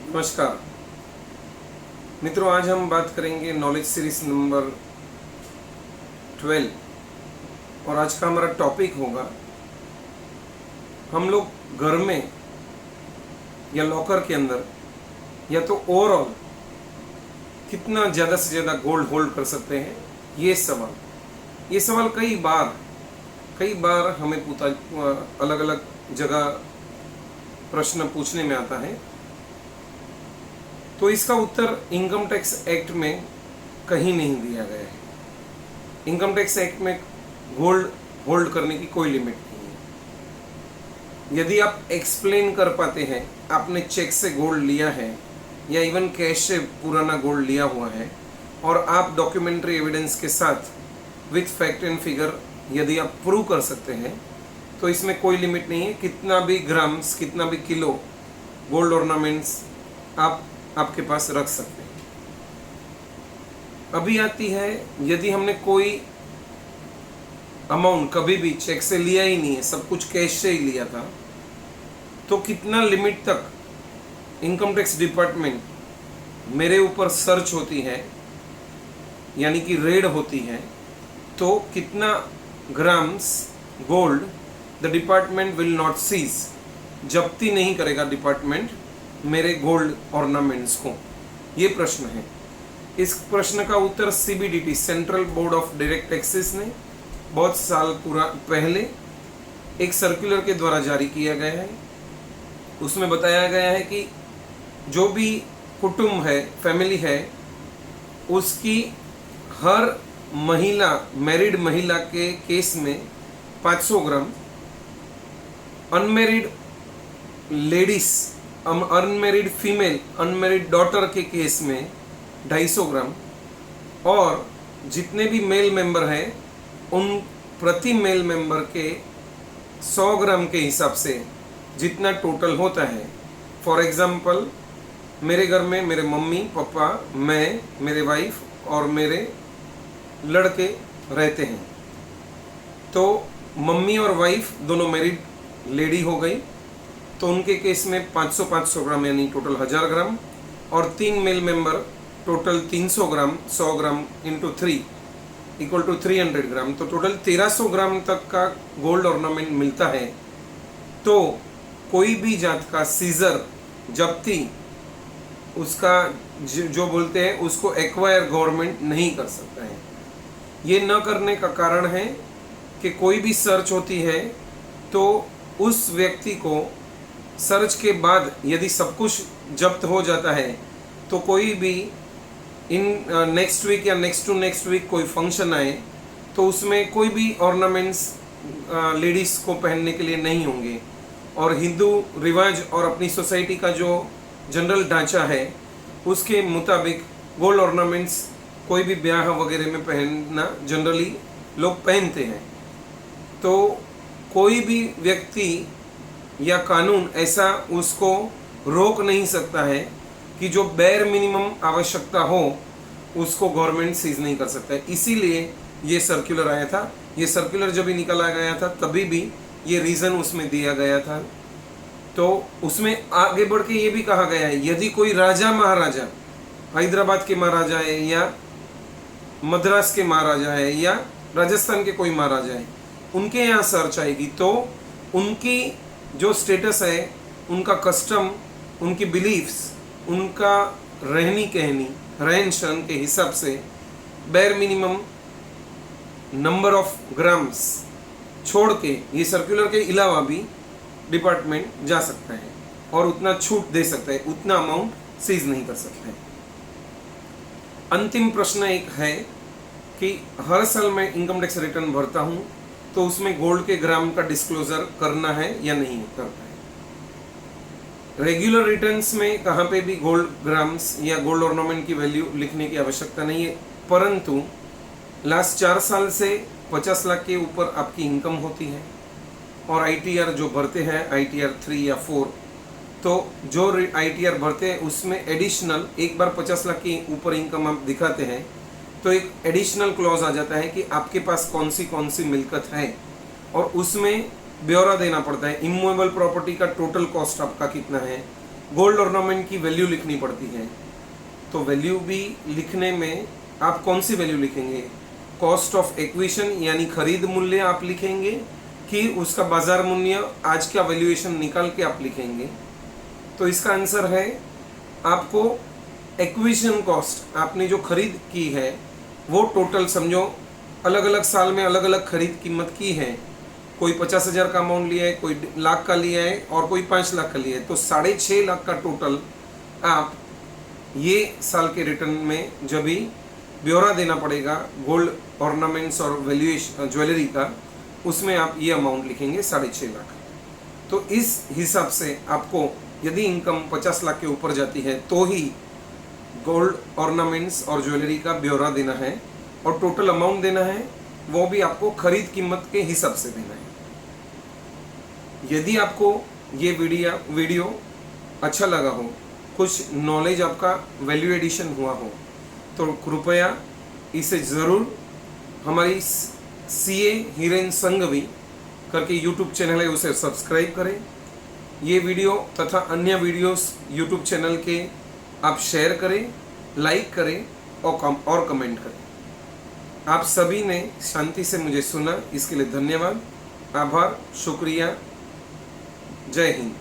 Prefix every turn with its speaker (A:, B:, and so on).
A: नमस्कार मित्रों, आज हम बात करेंगे नॉलेज सीरीज नंबर 12 और आज का हमारा टॉपिक होगा हम लोग घर में या लॉकर के अंदर या तो ओवरऑल कितना ज़्यादा से ज़्यादा गोल्ड होल्ड कर सकते हैं। ये सवाल कई बार हमें अलग अलग जगह प्रश्न पूछने में आता है। तो इसका उत्तर इनकम टैक्स एक्ट में कहीं नहीं दिया गया है। इनकम टैक्स एक्ट में गोल्ड होल्ड करने की कोई लिमिट नहीं है। यदि आप एक्सप्लेन कर पाते हैं, आपने चेक से गोल्ड लिया है या इवन कैश से पुराना गोल्ड लिया हुआ है और आप डॉक्यूमेंट्री एविडेंस के साथ विथ फैक्ट एंड फिगर यदि आप प्रूव कर सकते हैं तो इसमें कोई लिमिट नहीं है। कितना भी ग्राम्स, कितना भी किलो गोल्ड ऑर्नामेंट्स आप आपके पास रख सकते हैं। अभी आती है, यदि हमने कोई अमाउंट कभी भी चेक से लिया ही नहीं है, सब कुछ कैश से ही लिया था, तो कितना लिमिट तक इनकम टैक्स डिपार्टमेंट मेरे ऊपर सर्च होती है, यानी कि रेड होती है, तो कितना grams gold the department will not seize, जब्ती नहीं करेगा डिपार्टमेंट मेरे गोल्ड ऑर्नामेंट्स को। ये प्रश्न है। इस प्रश्न का उत्तर CBDT central board of direct taxes ने बहुत साल पहले एक सर्कुलर के द्वारा जारी किया गया है। उसमें बताया गया है कि जो भी कुटुंब है, फैमिली है, उसकी हर महिला, मैरिड महिला के केस में 500 gram, unmarried ladies, unmarried female, unmarried daughter के केस में 250 ग्राम, और जितने भी मेल मेंबर हैं उन प्रति मेल मेंबर के 100 ग्राम के हिसाब से जितना टोटल होता है। फॉर एग्जांपल, मेरे घर में मेरे मम्मी पापा, मैं, मेरे वाइफ और मेरे लड़के रहते हैं। तो मम्मी और वाइफ दोनों मैरिड लेडी हो गई, तो उनके केस में 500 ग्राम यानी टोटल 1000 ग्राम, और 3 male member total 300 gram, 100 gram into 3 equal to 300 gram, तो टोटल 1300 ग्राम तक का गोल्ड ऑर्नामेंट मिलता है। तो कोई भी जात का सीजर, जब्ती, उसका जो बोलते हैं उसको एक्वायर गवर्नमेंट नहीं कर सकता है। ये न करने का कारण है कि कोई भी सर्च होती है तो उस व्यक्ति को सर्च के बाद यदि सब कुछ जब्त हो जाता है तो कोई भी इन नेक्स्ट वीक या नेक्स्ट टू नेक्स्ट वीक कोई फंक्शन आए तो उसमें कोई भी ऑर्नामेंट्स लेडीज़ को पहनने के लिए नहीं होंगे। और हिंदू रिवाज और अपनी सोसाइटी का जो जनरल ढांचा है उसके मुताबिक गोल्ड ऑर्नामेंट्स कोई भी ब्याह वगैरह में पहनना जनरली लोग पहनते हैं। तो कोई भी व्यक्ति या कानून ऐसा उसको रोक नहीं सकता है कि जो बेयर मिनिमम आवश्यकता हो उसको गवर्नमेंट सीज नहीं कर सकता है। इसीलिए ये सर्कुलर आया था। ये सर्कुलर जब भी निकाला गया था तभी भी ये रीज़न उसमें दिया गया था। तो उसमें आगे बढ़ के ये भी कहा गया है, यदि कोई राजा महाराजा, हैदराबाद के महाराजा है या मद्रास के महाराजा है या राजस्थान के कोई महाराजा है, उनके यहाँ सर्च आएगी तो उनकी जो स्टेटस है, उनका कस्टम, उनकी बिलीफ्स, उनका रहनी कहनी, रहन सहन के हिसाब से bare minimum number of grams छोड़ के ये सर्कुलर के अलावा भी डिपार्टमेंट जा सकता है और उतना छूट दे सकता है, उतना अमाउंट सीज नहीं कर सकता है। अंतिम प्रश्न एक है कि हर साल मैं इनकम टैक्स रिटर्न भरता हूं तो उसमें गोल्ड के ग्राम का डिस्क्लोजर करना है या नहीं करना है। रेगुलर रिटर्न्स में कहाँ पे भी गोल्ड ग्राम्स या गोल्ड ऑर्नामेंट की वैल्यू लिखने की आवश्यकता नहीं है, परंतु लास्ट 4 साल से 50 लाख के ऊपर आपकी इनकम होती है और आईटीआर जो भरते हैं, आईटीआर 3 या 4, तो जो आईटीआर भरते हैं उसमें एडिशनल एक बार 50 लाख के ऊपर इनकम आप दिखाते हैं तो एक एडिशनल क्लॉज आ जाता है कि आपके पास कौन सी मिल्कत है और उसमें ब्यौरा देना पड़ता है। इमूवेबल प्रॉपर्टी का टोटल कॉस्ट आपका कितना है, गोल्ड ऑर्नामेंट की वैल्यू लिखनी पड़ती है। तो वैल्यू भी लिखने में आप कौन सी वैल्यू लिखेंगे? कॉस्ट ऑफ एक्विजिशन यानी खरीद मूल्य आप लिखेंगे कि उसका बाजार मूल्य आज का वैल्यूएशन निकाल के आप लिखेंगे? तो इसका आंसर है आपको एक्विजिशन कॉस्ट, आपने जो खरीद की है वो टोटल समझो अलग अलग साल में अलग अलग खरीद कीमत की है। कोई 50,000 का अमाउंट लिया है, कोई लाख का लिया है और कोई 5 लाख का लिया है। तो 6.5 लाख का टोटल आप ये साल के रिटर्न में जब भी ब्यौरा देना पड़ेगा गोल्ड ऑर्नामेंट्स और वैल्यूएशन ज्वेलरी का, उसमें आप ये अमाउंट लिखेंगे 6.5 लाख। तो इस हिसाब से आपको यदि इनकम 50 लाख के ऊपर जाती है तो ही गोल्ड ऑर्नामेंट्स और ज्वेलरी का ब्यौरा देना है, और टोटल अमाउंट देना है वो भी आपको खरीद कीमत के हिसाब से देना है। यदि आपको ये वीडियो अच्छा लगा हो, कुछ नॉलेज आपका वैल्यू एडिशन हुआ हो, तो कृपया इसे ज़रूर हमारी CA हिरेन संघवी करके यूट्यूब चैनल है उसे सब्सक्राइब करें। ये वीडियो तथा अन्य वीडियोस यूट्यूब चैनल के आप शेयर करें, लाइक करें और कमेंट करें। आप सभी ने शांति से मुझे सुना, इसके लिए धन्यवाद, आभार, शुक्रिया। जय हिंद।